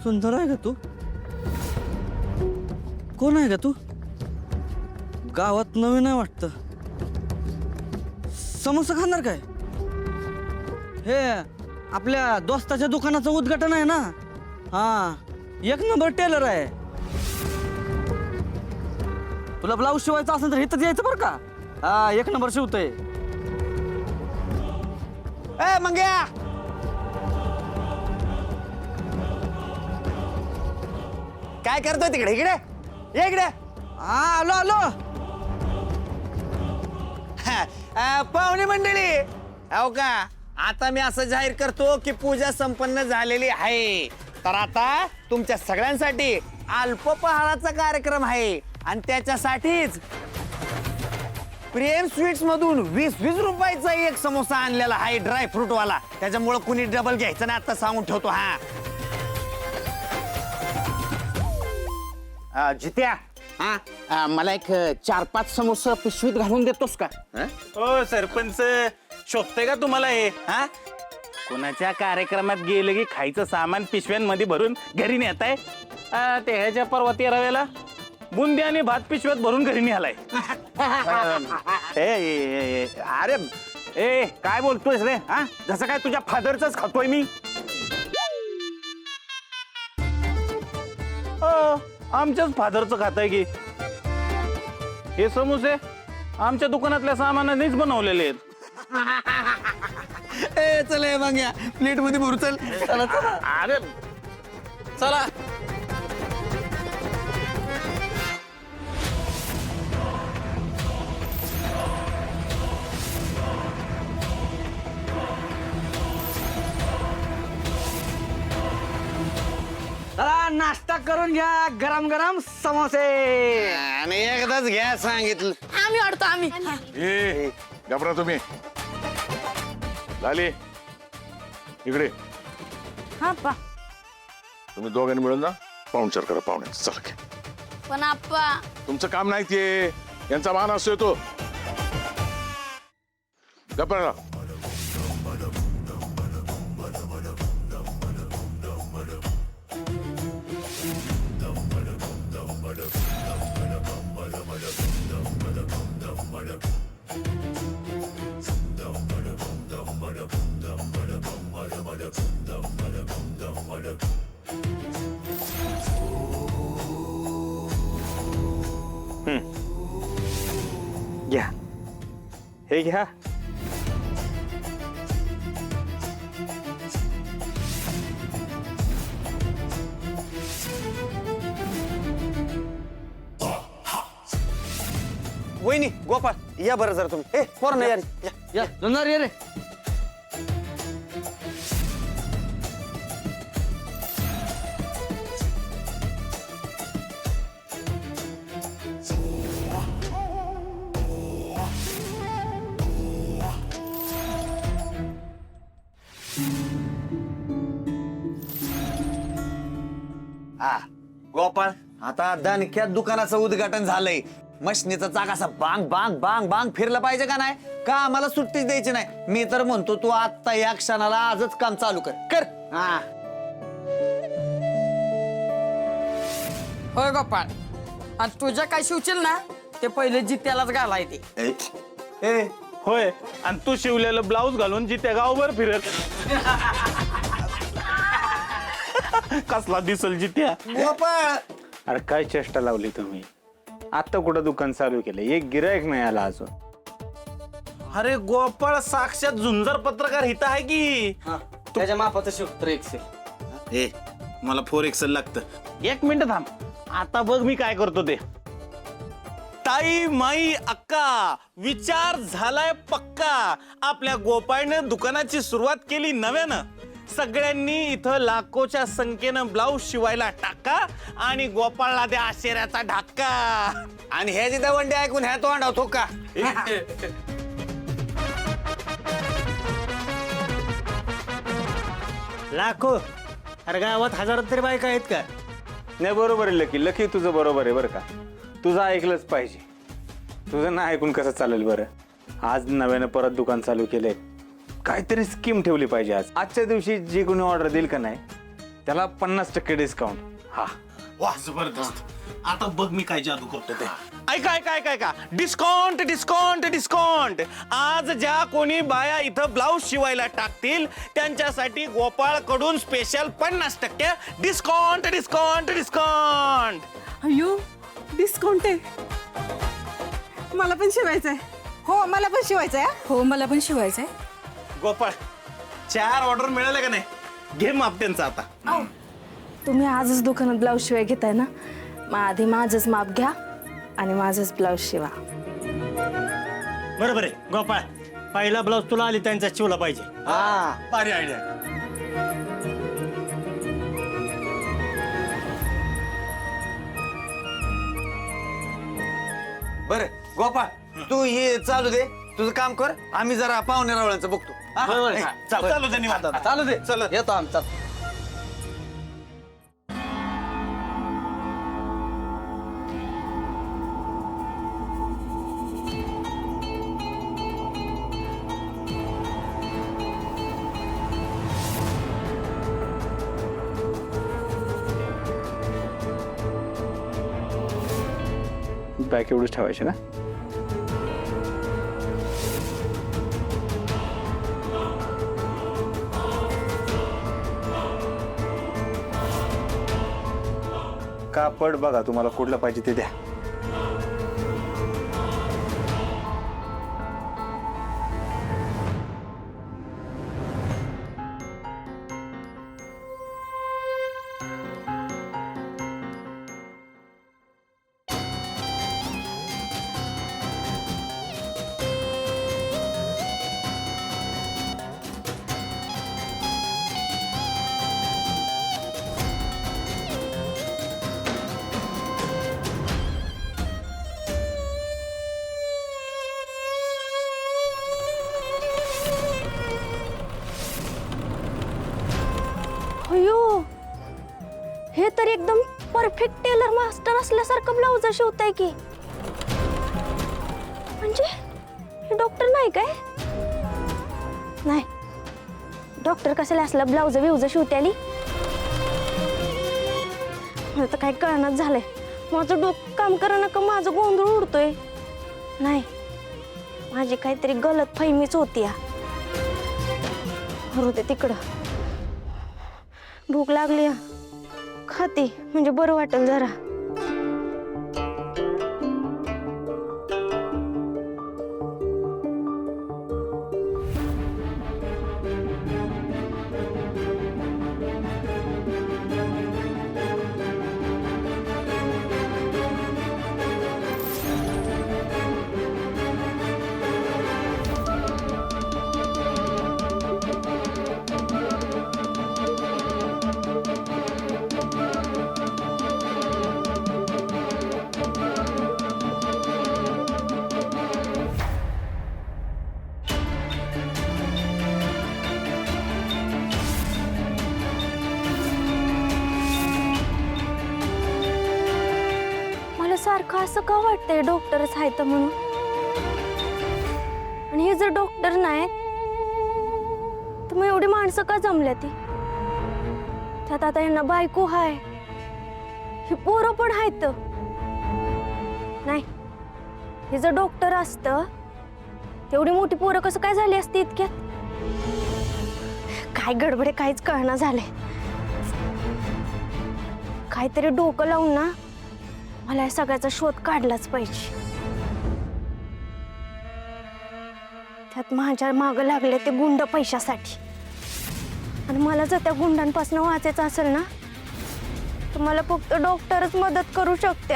सुंदर आहे का तू? कोण आहे का तू? गावात नवीन आहे वाटतं. समोसा खाणार काय? हे आपल्या दोस्ताच्या दुकानाचं उद्घाटन आहे ना. हा, एक नंबर टेलर आहे. तुला ब्लाऊज शिवायचा असेल तर इथं यायचं बरं का. हा, एक नंबर शिवतोय. ए मंग्या, काय करतोय तिकडे? इकडे ये इकडे. हा, आलो आलो. पाहुणे मंडळी, हो का, आता मी असं जाहीर करतो की पूजा संपन्न झालेली आहे. तर आता तुमच्या सगळ्यांसाठी अल्पपहाराचा कार्यक्रम आहे आणि त्याच्यासाठीच प्रेम स्वीट्स मधून 20-20 रुपयाचा एक समोसा आणलेला आहे, ड्राय फ्रूट वाला. त्याच्यामुळे कुणी डबल घ्यायचं नाही, आता सांगून ठेवतो. हा जित्या, मला एक 4-5 समोसा पिशवीत घालून देतोस का? हो सरपंच, शोभतंय का तुम्हाला हे? हा, कोणाच्या कार्यक्रमात गेलं की खायचं सामान पिशव्यांमध्ये भरून घरी नेताय. ते ह्याच्या परवा 13वेला बुंदी आणि भात पिशव्यात भरून घरी निघालाय. अरे ए, काय बोलतोयस रे? हा, जसं काय तुझ्या फादरच खातोय मी. आमच्याच फादरचं खाताय की. हे समोसे आमच्या दुकानातल्या सामानानेच बनवलेले आहेत. चल मग या प्लेट मध्ये भरू. चल अरे चला. चला, नाश्ता करून घ्या. गरम गरम समोसे. आणि एकदाच घ्या सांगितलं. आम्ही वाढतो आम्ही. ए घाबरा तुम्ही. लाली इकडे. हा पा. तुम्ही दोघांनी मिळून ना पाहुणचार करा पाहुण्यांचं. चला की. पण आप्पा, तुमचं काम नाही ते, यांचा मान असतोय तो. घाबरा. घ्या, हे घ्या. वहिनी, गोपाळ, या बरं जरा तुम्ही. पोरं यार, या. या जुनार ये रे. गोपाळ, आता दणक्यात दुकानाचं उद्घाटन झालंय. मशनीचा चाक असा बांग बांग बांग बांग फिरलं पाहिजे का नाही? का आम्हाला सुट्टीच द्यायची नाही? मी तर म्हणतो तू आत्ता या क्षणाला आजच काम चालू कर. हा, होय गोपाळ, आणि तुझ्या काय शिवशील ना ते पहिले जित्यालाच घालायचे. ए होय, आणि तू शिवलेलं ब्लाऊज घालून जिथे गावभर फिरत. कसला दिसल जित्या. गोपाळ, अरे काय चेष्टा लावली तुम्ही. आता कुठं दुकान चालू केलं, एक गिरायक नाही आला अजून. अरे गोपाळ, साक्षात झुंजार पत्रकार हित आहे की. त्याच्या मापाचं शिवत्र एकशे. ए, मला 4XL लागतं. एक मिनिट थांब, आता बघ मी काय करतो ते. ताई, माई, अक्का, विचार झालाय पक्का. आपल्या गोपाळने दुकानाची सुरुवात केली नव्यानं. सगळ्यांनी इथं लाखोच्या संख्येनं ब्लाऊज शिवायला टाका आणि गोपाळला द्या आश्चर्याचा ढाका. आणि हे जिथे वंडे ऐकून ह्या तो अंडावतो का? लाखो? अरे गावात हजारात तरी बायका आहेत का? नाही, बरोबर आहे लकी. लकी तुझं बरोबर आहे बरं का. तुझं ऐकलंच पाहिजे. तुझं ना ऐकून कसं चालेल बरं. आज नव्यानं परत दुकान चालू केलंय. काहीतरी स्कीम ठेवली पाहिजे. आजच्या दिवशी जी कोणी ऑर्डर देईल का नाही त्याला 50% डिस्काउंट. हा वा जबरदस्त. आता बघ मी काय जादू करतो ते. ऐका डिस्काउंट डिस्काउंट डिस्काउंट. आज ज्या कोणी बाया इथं ब्लाऊज शिवायला टाकतील त्यांच्यासाठी गोपाळ कडून स्पेशल 50% डिस्काउंट डिस्काउंट डिस्काउंट. अयो डिस्काउंट आहे. मला पण शिवायचंय. हो मला पण शिवायचंय. हो मला पण शिवायचंय. गोपाळ 4 ऑर्डर मिळाले का नाही? घे माप त्यांचं आता. तुम्ही आजच दुकानात ब्लाऊज शिवाय घेताय ना, मग आधी माझंच माप घ्या आणि माझंच ब्लाऊज शिवा. बरोबर आहे गोपाळ, पहिला ब्लाऊज तुला आली त्यांचा शिवला पाहिजे. भारी आयडिया. बरं गोपाळ तू हे चालू दे, तुझं काम कर, आम्ही जरा पाहुणे रावळांचं बघतो. हा? ए, चल. चालू दे निवांत आता. चालू दे, चल येतो आमचा. बॅक एवढंच ठेवायचे ना. कापड बघा तुम्हाला कुठलं पाहिजे ते द्या. अयो हे तर एकदम परफेक्ट टेलर मास्टर असल्यासारखं ब्लाऊज शिवताय की. म्हणजे हे डॉक्टर नाही काय? नाही, डॉक्टर कशाला असला ब्लाऊज बिऊज शिवते आली? मला तर काही कळणार झालंय. माझं डोकं काम करा का माझं गोंधळ उडतोय. नाही, माझी काहीतरी गलत फहमीच होती. होते तिकडं. भूक लागली, खाते म्हणजे बरं वाटेल जरा. सारखं असं का वाटतंय डॉक्टरच आहे तर म्हणून? आणि हे जर डॉक्टर नाही तर मग एवढी माणसं का जमल्या ती? त्यात आता यांना बायको हाय, ही पोरं पण आहेत. नाही, हे जर डॉक्टर असतं तेवढी मोठी पोरं कसं काय झाली असती इतक्यात? काय गडबडे काहीच कळना झालंय. काहीतरी डोकं लावून ना मला या सगळ्याचा शोध काढलाच पाहिजे. त्यात माझ्या मागं लागले ते गुंड पैशासाठी. आणि मला जर त्या गुंडांपासून वाचायचं असेल ना तर मला फक्त डॉक्टरच मदत करू शकते.